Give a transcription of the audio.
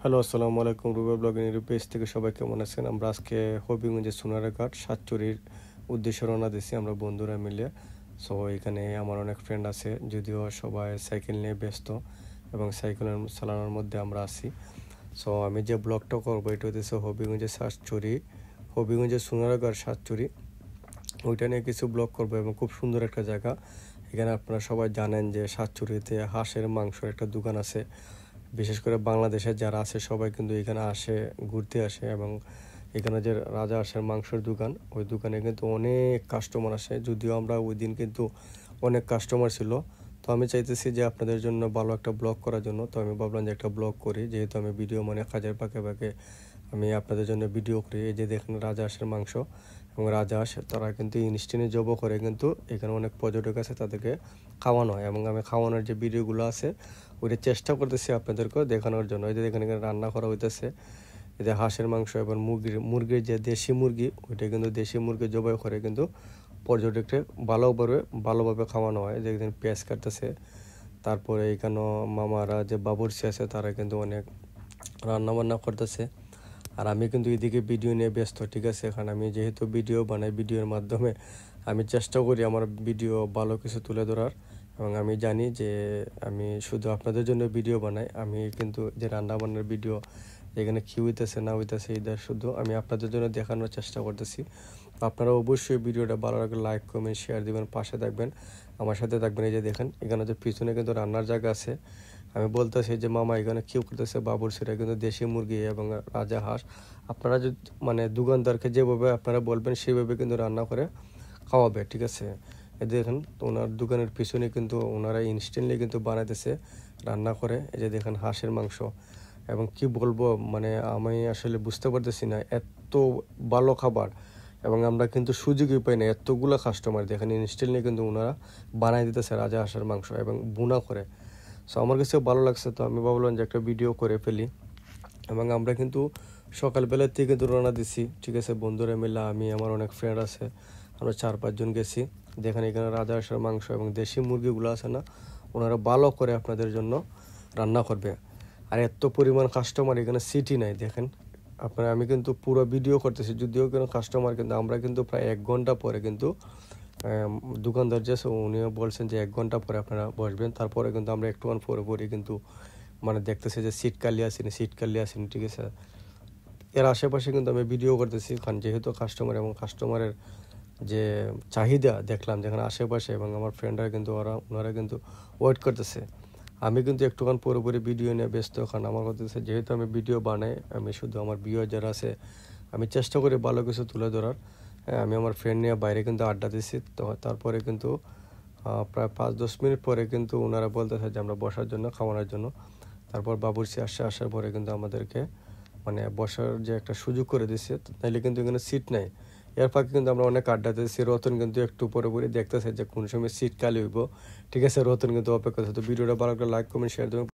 Hello, আসসালামু আলাইকুম। Rubel blogging এর পেজ থেকে সবাই কেমন আছেন? আমরা আজকে হবিগঞ্জের সোনারঘাট সাতচুরির উদ্দেশ্যে রওনা দিছি আমরা বন্ধুরা মিলে। সো এখানে আমার অনেক ফ্রেন্ড আছে, যদিও সবাই সাইকেল নিয়ে ব্যস্ত এবং সাইকেল চালানোর মধ্যে আমরা আছি। সো আমি যে ব্লগটা করবো এটা হচ্ছে হবিগঞ্জের সাতচুরি, হবিগঞ্জের সোনারঘাট সাতচুরি, ওইটা নিয়ে কিছু ব্লগ করবো এবং খুব সুন্দর একটা জায়গা। এখানে আপনারা সবাই জানেন যে সাতচুরিতে হাঁসের মাংসের একটা দোকান আছে। বিশেষ করে বাংলাদেশের যারা আছে সবাই কিন্তু এখানে আসে, ঘুরতে আসে। এবং এখানে যে রাজা হাঁসের মাংসের দোকান, ওই দোকানে কিন্তু অনেক কাস্টমার আসে। যদিও আমরা ওই দিন কিন্তু অনেক কাস্টমার ছিল। তো আমি চাইতেছি যে আপনাদের জন্য ভালো একটা ব্লগ করার জন্য, তো আমি ভাবলাম যে একটা ব্লগ করি, যেহেতু আমি ভিডিও কাজের পাকে পাকে আমি আপনাদের জন্য ভিডিও করি। এই যে দেখেন রাজা হাঁসের মাংস এবং রাজা হাঁস, তারা কিন্তু ইনস্ট্যান্টে জবও করে, কিন্তু এখানে অনেক পর্যটক আছে, তাদেরকে খাওয়ানো হয়। এবং আমি খাওয়ানোর যে ভিডিওগুলো আছে ওইটা চেষ্টা করতেছি আপনাদেরকে দেখানোর জন্য। এই যে এখানে রান্না করা হইতেছে, এই যে হাঁসের মাংস এবং মুরগির যে দেশি মুরগি, ওইটা কিন্তু দেশি মুরগি জবাই করে কিন্তু পর্যটককে ভালোভাবে খাওয়ানো হয়। যে একদিন পেঁয়াজ কাটতেছে, তারপরে এখানেও মামারা যে বাবুর্চি আছে তারা কিন্তু অনেক রান্না বান্না করতেছে। আর আমি কিন্তু এদিকে ভিডিও নিয়ে ব্যস্ত, ঠিক আছে। কারণ আমি যেহেতু ভিডিও বানাই, ভিডিওর মাধ্যমে আমি চেষ্টা করি আমার ভিডিও ভালো কিছু তুলে ধরার। এবং আমি জানি যে আমি শুধু আপনাদের জন্য ভিডিও বানাই, আমি কিন্তু যে রান্না বান্নার ভিডিও যেখানে কী হইতেছে না হইতেছে এটা শুধু আমি আপনাদের জন্য দেখানোর চেষ্টা করতেছি। আপনারা অবশ্যই ভিডিওটা ভালো লাগলে লাইক কমেন্ট শেয়ার দিবেন, পাশে থাকবেন, আমার সাথে থাকবেন। এই যে দেখেন এখানে যে পিছনে কিন্তু রান্নার জায়গা আছে। আমি বলতেছি যে মামা এখানে কেউ করতেছে বাবুর্চিরা কিন্তু দেশি মুরগি এবং রাজা হাঁস। আপনারা যদি দোকানদারকে যেভাবে আপনারা বলবেন সেইভাবে কিন্তু রান্না করে খাওয়াবে, ঠিক আছে। এই দেখেন ওনার দোকানের পিছনে কিন্তু ওনারা ইনস্ট্যান্টলি কিন্তু বানাইতেছে, রান্না করে। এই যে দেখেন হাঁসের মাংস, এবং কি বলবো আমি আসলে বুঝতে পারতেছি না, এত ভালো খাবার। এবং আমরা কিন্তু সুযোগই পাই না, এতগুলো কাস্টমার দেখেন ইনস্ট্যান্টলি কিন্তু ওনারা বানাই দিতেছে রাজা হাঁসের মাংস এবং বুনা করে। সো আমার কাছে ভালো লাগছে, তো আমি ভাবলাম যে একটা ভিডিও করে ফেলি। এবং আমরা কিন্তু সকালবেলার থেকে কিন্তু রওনা দিছি, ঠিক আছে, বন্ধুরা মিলে। আমি আমার অনেক ফ্রেন্ড আছে, আমরা 4-5 জন গেছি। দেখেন এখানে রাজা হাঁসের মাংস এবং দেশি মুরগিগুলো আছে না, ওনারা ভালো করে আপনাদের জন্য রান্না করবে। আর এত পরিমাণ কাস্টমার, এখানে সিটি নাই দেখেন আপনারা। আমি কিন্তু পুরো ভিডিও করতেছি, যদিও কোনো কাস্টমার, কিন্তু আমরা কিন্তু প্রায় 1 ঘন্টা পরে কিন্তু দোকানদার যে উনিও বলছেন যে 1 ঘন্টা পরে আপনারা বসবেন। তারপরে কিন্তু আমরা একটুখান পরে কিন্তু দেখতেছি যে সিট খালি আসেনি, ঠিক আছে। এর আশেপাশে কিন্তু আমি ভিডিও করতেছি, কারণ যেহেতু কাস্টমার এবং কাস্টমারের যে চাহিদা দেখলাম যেখানে আশেপাশে, এবং আমার ফ্রেন্ডরা কিন্তু ওনারা কিন্তু ওয়েট করতেছে। আমি কিন্তু একটুখান পরে ভিডিও নিয়ে ব্যস্ত, কারণ আমার কথা হচ্ছে যেহেতু আমি ভিডিও বানাই, আমি শুধু আমার ভিউয়ার যারা আছে আমি চেষ্টা করি ভালো কিছু তুলে ধরার। হ্যাঁ, আমি আমার ফ্রেন্ড নিয়ে বাইরে কিন্তু আড্ডা দিচ্ছি। তো তারপরে কিন্তু প্রায় 5-10 মিনিট পরে কিন্তু ওনারা বলতেছে যে আমরা বসার জন্য, খাওয়ানোর জন্য। তারপর বাবুর্চি আসার পরে কিন্তু আমাদেরকে বসার যে একটা সুযোগ করে দিচ্ছে, নাইলে কিন্তু এখানে সিট নাই। এর ফাঁকে কিন্তু আমরা অনেক আড্ডা দিয়েছি। রতন কিন্তু একটু পরে দেখতেছে যে কোন সময় সিট খালি হইব, ঠিক আছে। রতন কিন্তু অপেক্ষা করছে। তো ভিডিওটা ভালো করে লাইক কমেন্ট শেয়ার দেবেন।